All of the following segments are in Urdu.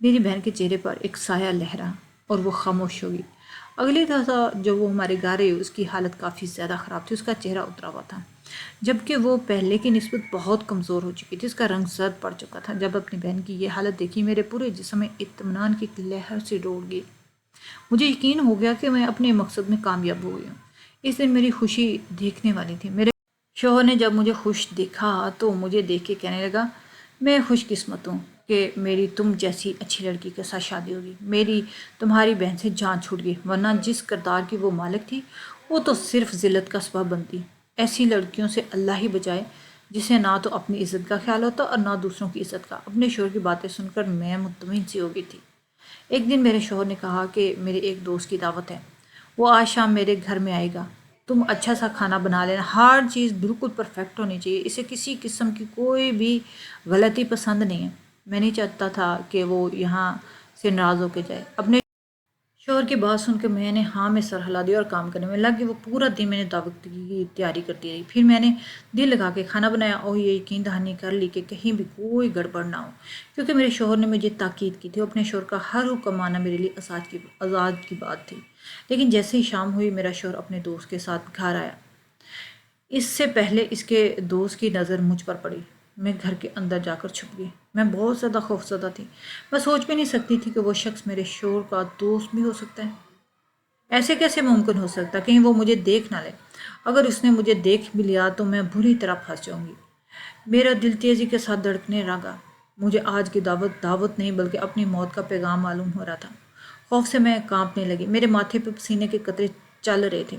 میری بہن کے چہرے پر ایک سایہ لہرا اور وہ خاموش ہو گئی۔ اگلی دفعہ جب وہ ہمارے گھر آئی اس کی حالت کافی زیادہ خراب تھی، اس کا چہرہ اترا ہوا تھا، جبکہ وہ پہلے کی نسبت بہت کمزور ہو چکی تھی، اس کا رنگ زرد پڑ چکا تھا۔ جب اپنی بہن کی یہ حالت دیکھی میرے پورے جسم میں اطمینان کی ایک لہر سے دوڑ گئی۔ مجھے یقین ہو گیا کہ میں اپنے مقصد میں کامیاب ہو گئی ہوں۔ اس دن میری خوشی دیکھنے والی تھی۔ میرے شوہر نے جب مجھے خوش دیکھا تو مجھے دیکھ کے کہنے لگا، میں خوش قسمت ہوں کہ میری تم جیسی اچھی لڑکی کے ساتھ شادی ہوگی۔ میری تمہاری بہن سے جان چھوٹ گئی، ورنہ جس کردار کی وہ مالک تھی وہ تو صرف ذلت کا سبب بنتی۔ ایسی لڑکیوں سے اللہ ہی بچائے جسے نہ تو اپنی عزت کا خیال ہوتا اور نہ دوسروں کی عزت کا۔ اپنے شوہر کی باتیں سن کر میں مطمئن سی ہو گئی تھی۔ ایک دن میرے شوہر نے کہا کہ میرے ایک دوست کی دعوت ہے، وہ آج شام میرے گھر میں آئے گا، تم اچھا سا کھانا بنا لینا، ہر چیز بالکل پرفیکٹ ہونی چاہیے، اسے کسی قسم کی کوئی بھی غلطی پسند نہیں ہے۔ میں نہیں چاہتا تھا کہ وہ یہاں سے ناراض ہو کے جائے۔ اپنے شوہر کی بات سن کے میں نے ہاں میں سر ہلا دیا اور کام کرنے میں لگ گئی۔ وہ پورا دن میں نے دعوت کی تیاری کرتی رہی، پھر میں نے دل لگا کے کھانا بنایا اور یہ یقین دہانی کر لی کہ کہیں بھی کوئی گڑبڑ نہ ہو، کیونکہ میرے شوہر نے مجھے تاکید کی تھی۔ اپنے شوہر کا ہر حکم ماننا میرے لیے آزاد کی بات تھی۔ لیکن جیسے ہی شام ہوئی میرا شوہر اپنے دوست کے ساتھ گھر آیا، اس سے پہلے اس کے دوست کی نظر مجھ پر پڑی، میں گھر کے اندر جا کر چھپ گئی۔ میں بہت زیادہ خوفزدہ تھی، میں سوچ بھی نہیں سکتی تھی کہ وہ شخص میرے شوہر کا دوست بھی ہو سکتا ہے۔ ایسے کیسے ممکن ہو سکتا؟ کہیں وہ مجھے دیکھ نہ لے، اگر اس نے مجھے دیکھ بھی لیا تو میں بری طرح پھنس جاؤں گی۔ میرا دل تیزی کے ساتھ دھڑکنے لگا۔ مجھے آج کی دعوت نہیں بلکہ اپنی موت کا پیغام معلوم ہو رہا تھا۔ خوف سے میں کانپنے لگی، میرے ماتھے پہ پسینے کے قطرے چل رہے تھے،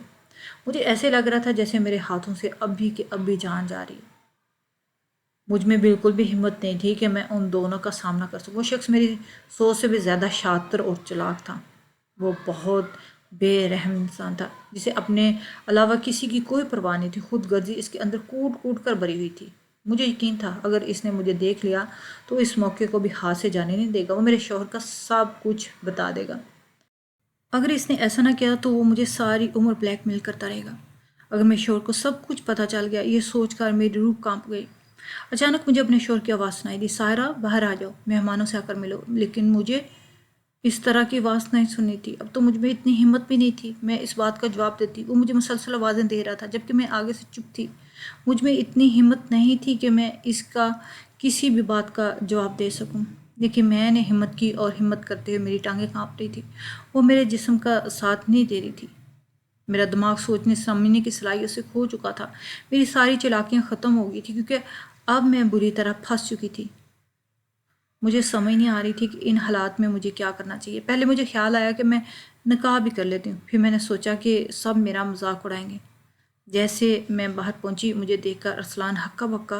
مجھے ایسے لگ رہا تھا جیسے میرے ہاتھوں سے اب بھی جان جا رہی ہے۔ مجھ میں بالکل بھی ہمت نہیں تھی کہ میں ان دونوں کا سامنا کر سکوں۔ وہ شخص میری سوچ سے بھی زیادہ شاطر اور چلاک تھا۔ وہ بہت بے رحم انسان تھا جسے اپنے علاوہ کسی کی کوئی پرواہ نہیں تھی۔ خود غرضی اس کے اندر کوٹ کوٹ کر بھری ہوئی تھی۔ مجھے یقین تھا اگر اس نے مجھے دیکھ لیا تو اس موقع کو بھی ہاتھ سے جانے نہیں دے گا، وہ میرے شوہر کا سب کچھ بتا دے گا۔ اگر اس نے ایسا نہ کیا تو وہ مجھے ساری عمر بلیک میل کرتا رہے گا۔ اگر میرے شوہر کو سب کچھ پتہ چل گیا، یہ سوچ کر میری روح کانپ گئی۔ اچانک مجھے اپنے شوہر کی آواز سنائی دی، سائرہ باہر آ جاؤ، مہمانوں سے آ کر ملو۔ لیکن مجھے اس طرح کی آواز نہیں سننی تھی، اب تو مجھ میں اتنی ہمت بھی نہیں تھی میں اس بات کا جواب دیتی۔ وہ مجھے مسلسل آوازیں دے رہا تھا جبکہ میں آگے سے چپ تھی۔ مجھ میں اتنی ہمت نہیں تھی کہ میں اس کا کسی بھی بات کا جواب دے سکوں، لیکن میں نے ہمت کی اور ہمت کرتے ہوئے میری ٹانگیں کانپ رہی تھی، وہ میرے جسم کا ساتھ نہیں دے رہی تھی۔ میرا دماغ سوچنے سمجھنے کی صلاحیت سے کھو چکا تھا، میری ساری چالاکیاں ختم ہو گئی تھی کیونکہ اب میں بری طرح پھنس چکی تھی۔ مجھے سمجھ نہیں آ رہی تھی کہ ان حالات میں مجھے کیا کرنا چاہیے۔ پہلے مجھے خیال آیا کہ میں نکاح بھی کر لیتی ہوں، پھر میں نے سوچا کہ سب میرا مذاق اڑائیں گے۔ جیسے میں باہر پہنچی مجھے دیکھ کر ارسلان ہکا بکا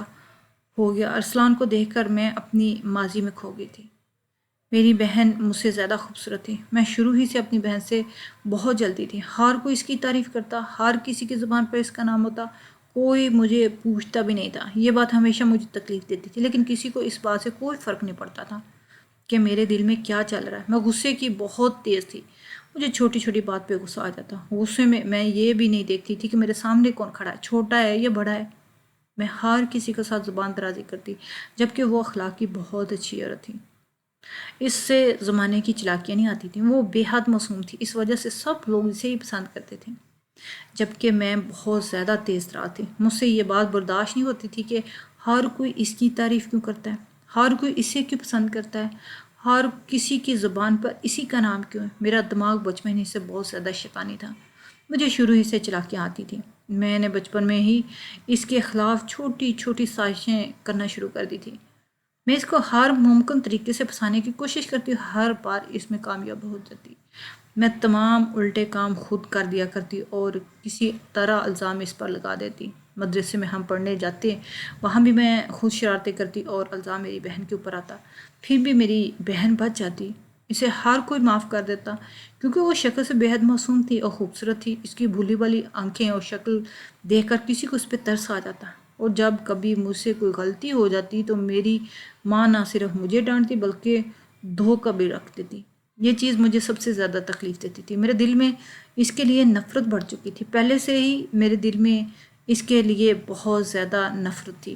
ہو گیا۔ ارسلان کو دیکھ کر میں اپنی ماضی میں کھو گئی تھی۔ میری بہن مجھ سے زیادہ خوبصورت تھی۔ میں شروع ہی سے اپنی بہن سے بہت جلتی تھی، ہر کوئی اس کی تعریف کرتا، ہر کسی کی زبان پر اس کا نام ہوتا، کوئی مجھے پوچھتا بھی نہیں تھا۔ یہ بات ہمیشہ مجھے تکلیف دیتی تھی، لیکن کسی کو اس بات سے کوئی فرق نہیں پڑتا تھا کہ میرے دل میں کیا چل رہا ہے۔ میں غصے کی بہت تیز تھی، مجھے چھوٹی چھوٹی بات پہ غصہ آ جاتا۔ غصے میں میں یہ بھی نہیں دیکھتی تھی کہ میرے سامنے کون کھڑا ہے، چھوٹا ہے یا بڑا ہے۔ میں ہر کسی کے ساتھ زبان درازی کرتی، جبکہ وہ اخلاق کی بہت اچھی عورت تھی، اس سے زمانے کی چالاکیاں نہیں آتی تھیں، وہ بے حد معصوم تھی، اس وجہ سے سب لوگ اسے ہی پسند کرتے تھے، جبکہ میں بہت زیادہ تیز ترا تھی۔ مجھ سے یہ بات برداشت نہیں ہوتی تھی کہ ہر کوئی اس کی تعریف کیوں کرتا ہے، ہر کوئی اسے کیوں پسند کرتا ہے، ہر کسی کی زبان پر اسی کا نام کیوں ہے۔ میرا دماغ بچپن ہی سے بہت زیادہ شیطانی تھا، مجھے شروع ہی سے چالاکیاں آتی تھیں۔ میں نے بچپن میں ہی اس کے خلاف چھوٹی چھوٹی سازشیں کرنا شروع کر دی تھی۔ میں اس کو ہر ممکن طریقے سے پھنسانے کی کوشش کرتی ہوں، ہر بار اس میں کامیاب ہو جاتی۔ میں تمام الٹے کام خود کر دیا کرتی اور کسی طرح الزام اس پر لگا دیتی۔ مدرسے میں ہم پڑھنے جاتے، وہاں بھی میں خود شرارتیں کرتی اور الزام میری بہن کے اوپر آتا، پھر بھی میری بہن بچ جاتی، اسے ہر کوئی معاف کر دیتا کیونکہ وہ شکل سے بے حد معصوم تھی اور خوبصورت تھی۔ اس کی بھولی والی آنکھیں اور شکل دیکھ کر کسی کو اس پہ ترس آ جاتا، اور جب کبھی مجھ سے کوئی غلطی ہو جاتی تو میری ماں نہ صرف مجھے ڈانٹتی بلکہ دھوکہ بھی رکھ دیتی۔ یہ چیز مجھے سب سے زیادہ تکلیف دیتی تھی، میرے دل میں اس کے لیے نفرت بڑھ چکی تھی، پہلے سے ہی میرے دل میں اس کے لیے بہت زیادہ نفرت تھی۔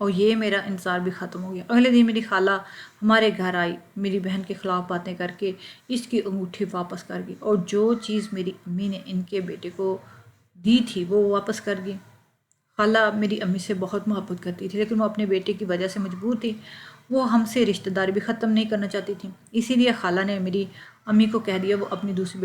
اور یہ میرا انتظار بھی ختم ہو گیا۔ اگلے دن میری خالہ ہمارے گھر آئی، میری بہن کے خلاف باتیں کر کے اس کی انگوٹھی واپس کر گئی، اور جو چیز میری امی نے ان کے بیٹے کو دی تھی وہ واپس کر گئی۔ خالہ میری امی سے بہت محبت کرتی تھی، لیکن وہ اپنے بیٹے کی وجہ سے مجبور تھی۔ وہ ہم سے رشتہ داری بھی ختم نہیں کرنا چاہتی تھی، اسی لیے خالہ نے میری امی کو کہہ دیا وہ اپنی دوسری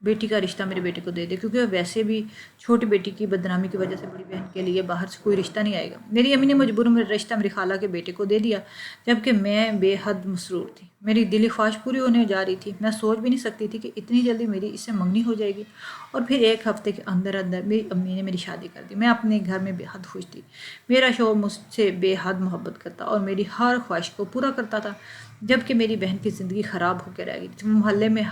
بیٹی کا رشتہ میرے بیٹے کو دے دے، کیونکہ ویسے بھی چھوٹی بیٹی کی بدنامی کی وجہ سے بڑی بہن کے لیے باہر سے کوئی رشتہ نہیں آئے گا۔ میری امی نے مجبوراً میرا رشتہ میری خالہ کے بیٹے کو دے دیا، جبکہ میں بے حد مسرور تھی۔ میری دلی خواہش پوری ہونے جا رہی تھی۔ میں سوچ بھی نہیں سکتی تھی کہ اتنی جلدی میری اس سے منگنی ہو جائے گی، اور پھر ایک ہفتے کے اندر اندر میری امی نے میری شادی کر دی۔ میں اپنے گھر میں بے حد خوش تھی۔ میرا شوہر مجھ سے بے حد محبت کرتا اور میری ہر خواہش کو پورا کرتا تھا، جبکہ میری بہن کی زندگی خراب ہو کے رہ گئی تھی۔ وہ محلے میں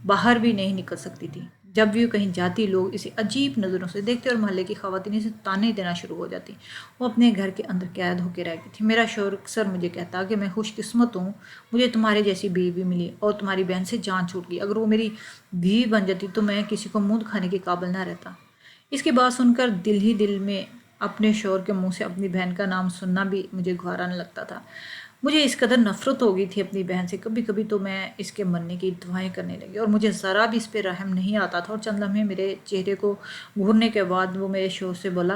باہر بھی نہیں نکل سکتی تھی۔ جب بھی وہ کہیں جاتی لوگ اسے عجیب نظروں سے دیکھتے اور محلے کی خواتین اسے تانے دینا شروع ہو جاتی۔ وہ اپنے گھر کے اندر قید ہو کے رہ گئی تھی۔ میرا شوہر اکثر مجھے کہتا کہ میں خوش قسمت ہوں، مجھے تمہارے جیسی بیوی ملی اور تمہاری بہن سے جان چھوٹ گئی۔ اگر وہ میری بیوی بن جاتی تو میں کسی کو منہ دکھانے کے قابل نہ رہتا۔ اس کی بات سن کر دل ہی دل میں اپنے شوہر کے منہ سے اپنی بہن کا نام سننا بھی مجھے گوارا نہ لگتا تھا۔ مجھے اس قدر نفرت ہو گئی تھی اپنی بہن سے، کبھی کبھی تو میں اس کے مرنے کی دعائیں کرنے لگی، اور مجھے ذرا بھی اس پہ رحم نہیں آتا تھا۔ اور چند لمحے میرے چہرے کو گھورنے کے بعد وہ میرے شوہر سے بولا،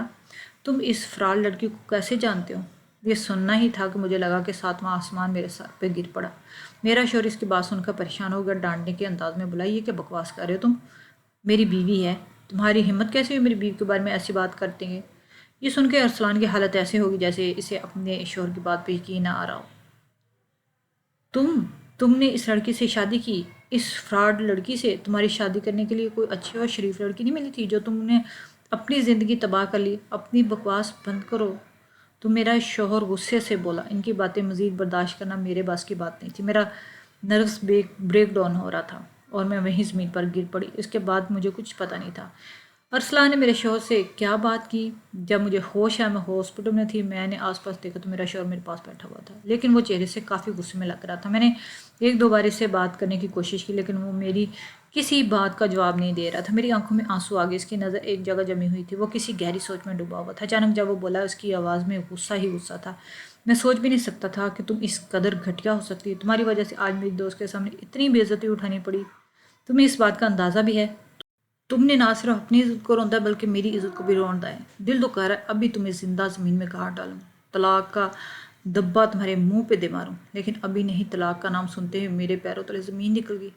تم اس فراڈ لڑکی کو کیسے جانتے ہو؟ یہ سننا ہی تھا کہ مجھے لگا کہ ساتواں آسمان میرے سر پہ گر پڑا۔ میرا شوہر اس کی بات سن کر پریشان ہو گیا، ڈانٹنے کے انداز میں بولا، یہ کیا بکواس کر رہے ہو تم؟ میری بیوی ہے، تمہاری ہمت کیسے ہوئی میری بیوی کے بارے میں ایسی بات کرتے ہیں؟ یہ سن کے ارسلان کی حالت ایسے ہوگی جیسے اسے اپنے شوہر کی بات پہ یقین نہ آ رہا ہو۔ تم نے اس لڑکی سے شادی کی، اس فراڈ لڑکی سے؟ تمہاری شادی کرنے کے لیے کوئی اچھی اور شریف لڑکی نہیں ملی تھی جو تم نے اپنی زندگی تباہ کر لی؟ اپنی بکواس بند کرو۔ تو میرا شوہر غصے سے بولا، ان کی باتیں مزید برداشت کرنا میرے بس کی بات نہیں تھی۔ میرا نروس بریک ڈاؤن ہو رہا تھا اور میں وہیں زمین پر گر پڑی۔ اس کے بعد مجھے کچھ پتہ نہیں تھا ارسلان نے میرے شوہر سے کیا بات کی۔ جب مجھے ہوش آیا میں ہاسپٹل میں تھی، میں نے آس پاس دیکھا تو میرا شوہر میرے پاس بیٹھا ہوا تھا، لیکن وہ چہرے سے کافی غصے میں لگ رہا تھا۔ میں نے ایک دو بار اس سے بات کرنے کی کوشش کی، لیکن وہ میری کسی بات کا جواب نہیں دے رہا تھا۔ میری آنکھوں میں آنسو آ گئے، اس کی نظر ایک جگہ جمی ہوئی تھی، وہ کسی گہری سوچ میں ڈوبا ہوا تھا۔ اچانک جب وہ بولا، اس کی آواز میں غصہ ہی غصہ تھا۔ میں سوچ بھی نہیں سکتا تھا کہ تم اس قدر گھٹیا ہو سکتی۔ تمہاری وجہ سے آج میری دوست کے سامنے اتنی بے عزتی اٹھانی پڑی، تمہیں اس بات کا اندازہ بھی ہے؟ تم نے نہ صرف اپنی عزت کو روندا بلکہ میری عزت کو بھی روندا ہے۔ دل تو کہہ رہا ہے ابھی تمہیں زندہ زمین میں گاڑ ڈالوں، طلاق کا دبا تمہارے منہ پہ دے ماروں، لیکن ابھی نہیں۔ طلاق کا نام سنتے ہوئے میرے پیروں تلے زمین نکل گئی۔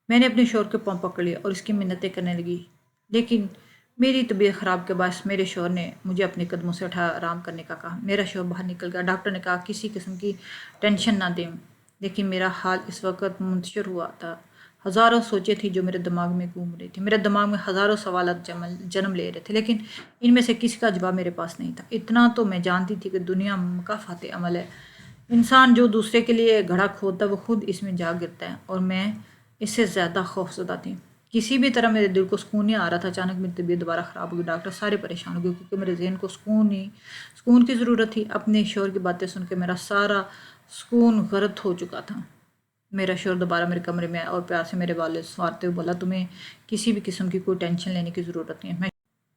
میں نے اپنے شوہر کے پاؤں پکڑ لیا اور اس کی منتیں کرنے لگی، لیکن میری طبیعت خراب کے باعث میرے شوہر نے مجھے اپنے قدموں سے اٹھا آرام کرنے کا کہا۔ میرا شوہر باہر نکل گیا۔ ڈاکٹر نے کہا کسی قسم کی ٹینشن نہ دیں، لیکن میرا حال اس وقت منتشر ہوا تھا۔ ہزاروں سوچیں تھیں جو میرے دماغ میں گھوم رہی تھی۔ میرے دماغ میں ہزاروں سوالات جنم لے رہے تھے، لیکن ان میں سے کسی کا جواب میرے پاس نہیں تھا۔ اتنا تو میں جانتی تھی کہ دنیا مکافات عمل ہے۔ انسان جو دوسرے کے لیے گڑھا کھودتا ہے وہ خود اس میں جا گرتا ہے، اور میں اس سے زیادہ خوفزدہ تھی۔ کسی بھی طرح میرے دل کو سکون نہیں آ رہا تھا۔ اچانک میری طبیعت دوبارہ خراب ہو گئی۔ ڈاکٹر سارے پریشان ہو گئے کیونکہ میرے ذہن کو سکون کی ضرورت تھی۔ اپنے شوہر کی باتیں سن کے میرا سارا سکون غارت ہو چکا تھا۔ میرا شوہر دوبارہ میرے کمرے میں آیا اور پیار سے میرے والے سنوارتے ہوئے بولا، تمہیں کسی بھی قسم کی کوئی ٹینشن لینے کی ضرورت نہیں ہے۔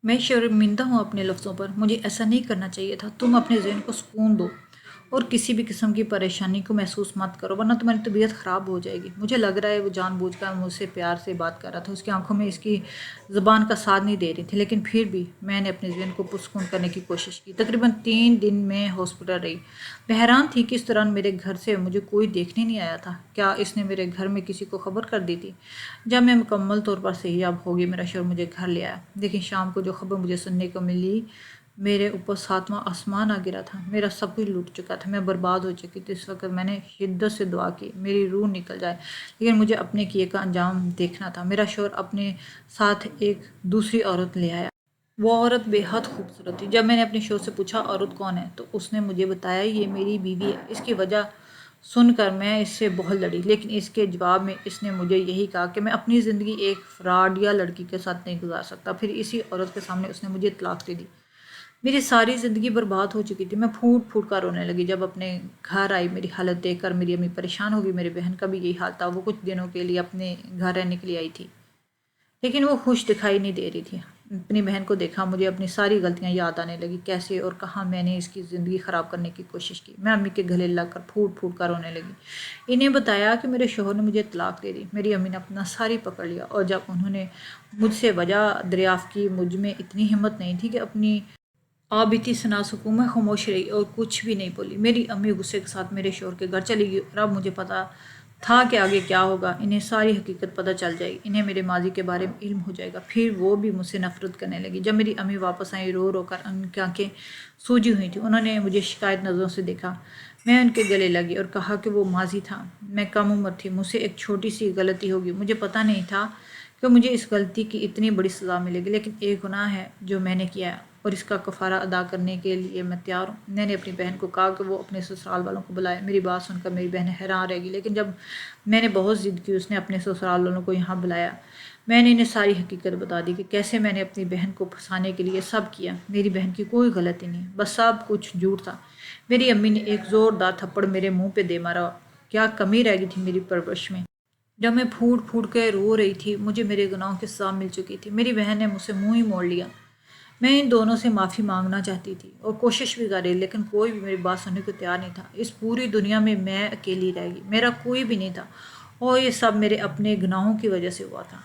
میں شرمندہ ہوں اپنے لفظوں پر، مجھے ایسا نہیں کرنا چاہیے تھا۔ تم اپنے ذہن کو سکون دو اور کسی بھی قسم کی پریشانی کو محسوس مت کرو، ورنہ تمہاری طبیعت خراب ہو جائے گی۔ مجھے لگ رہا ہے وہ جان بوجھ کر مجھ سے پیار سے بات کر رہا تھا۔ اس کی آنکھوں میں اس کی زبان کا ساتھ نہیں دے رہی تھی، لیکن پھر بھی میں نے اپنے ذہن کو پرسکون کرنے کی کوشش کی۔ تقریباً 3 دن میں ہاسپٹل رہی۔ میں حیران تھی کہ اس دوران میرے گھر سے مجھے کوئی دیکھنے نہیں آیا تھا۔ کیا اس نے میرے گھر میں کسی کو خبر کر دی تھی؟ جب میں مکمل طور پر صحیح یاب ہو گئی، میرا شوہر مجھے گھر لے آیا، لیکن شام کو جو خبر مجھے سننے کو ملی، میرے اوپر ساتواں آسمان آ گرا تھا۔ میرا سب کچھ لوٹ چکا تھا، میں برباد ہو چکی تھی۔ اس وقت میں نے شدت سے دعا کی میری روح نکل جائے، لیکن مجھے اپنے کیے کا انجام دیکھنا تھا۔ میرا شوہر اپنے ساتھ ایک دوسری عورت لے آیا۔ وہ عورت بے حد خوبصورت تھی۔ جب میں نے اپنے شوہر سے پوچھا عورت کون ہے تو اس نے مجھے بتایا یہ میری بیوی ہے۔ اس کی وجہ سن کر میں اس سے بہت لڑی، لیکن اس کے جواب میں اس نے مجھے یہی کہا کہ میں اپنی زندگی ایک فراڈ یا لڑکی کے ساتھ نہیں گزار سکتا۔ پھر اسی عورت کے سامنے اس نے مجھے طلاق دے دی۔ میری ساری زندگی برباد ہو چکی تھی۔ میں پھوٹ پھوٹ کر رونے لگی۔ جب اپنے گھر آئی میری حالت دیکھ کر میری امی پریشان ہو گئی۔ میری بہن کا بھی یہی حال تھا۔ وہ کچھ دنوں کے لیے اپنے گھر رہنے کے لیے آئی تھی، لیکن وہ خوش دکھائی نہیں دے رہی تھی۔ اپنی بہن کو دیکھا مجھے اپنی ساری غلطیاں یاد آنے لگی، کیسے اور کہاں میں نے اس کی زندگی خراب کرنے کی کوشش کی۔ میں امی کے گلے لگ کر پھوٹ پھوٹ کر رونے لگی۔ انہیں بتایا کہ میرے شوہر نے مجھے طلاق دے دی۔ میری امی نے اپنا ساری پکڑ لیا، اور جب انہوں نے مجھ سے وجہ دریافت کی، مجھ میں اتنی ہمت نہیں تھی کہ اپنی آبیتی سنا سکوں۔ میں خاموش رہی اور کچھ بھی نہیں بولی۔ میری امی غصے کے ساتھ میرے شوہر کے گھر چلی گئی، اور اب مجھے پتا تھا کہ آگے کیا ہوگا۔ انہیں ساری حقیقت پتہ چل جائے گی، انہیں میرے ماضی کے بارے میں علم ہو جائے گا، پھر وہ بھی مجھ سے نفرت کرنے لگی۔ جب میری امی واپس آئیں، رو رو کر، ان کی آنکھیں سوجی ہوئی تھیں، انہوں نے مجھے شکایت نظروں سے دیکھا۔ میں ان کے گلے لگی اور کہا کہ وہ ماضی تھا، میں کم عمر تھی، مجھ سے ایک چھوٹی سی غلطی ہوگی، مجھے پتہ نہیں تھا کہ مجھے اس غلطی کی اتنی بڑی سزا ملے گی، لیکن ایک گناہ ہے جو میں نے کیا ہے، اور اس کا کفارہ ادا کرنے کے لیے میں تیار ہوں۔ میں نے اپنی بہن کو کہا کہ وہ اپنے سسرال والوں کو بلائے۔ میری بات سن کر میری بہن حیران رہ گئی، لیکن جب میں نے بہت ضد کی، اس نے اپنے سسرال والوں کو یہاں بلایا۔ میں نے انہیں ساری حقیقت بتا دی کہ کیسے میں نے اپنی بہن کو پھنسانے کے لیے سب کیا۔ میری بہن کی کوئی غلطی نہیں، بس سب کچھ جھوٹ تھا۔ میری امی نے ایک زوردار تھپڑ میرے منہ پہ دے مارا۔ کیا کمی رہ گئی تھی میری پرورش میں؟ جب میں پھوٹ پھوٹ کے رو رہی تھی، مجھے میرے گناہوں کی سزا مل چکی تھی۔ میری بہن نے مجھ سے منہ ہی موڑ لیا۔ میں ان دونوں سے معافی مانگنا چاہتی تھی اور کوشش بھی کر رہی، لیکن کوئی بھی میری بات سننے کو تیار نہیں تھا۔ اس پوری دنیا میں میں اکیلی رہ گئی، میرا کوئی بھی نہیں تھا، اور یہ سب میرے اپنے گناہوں کی وجہ سے ہوا تھا۔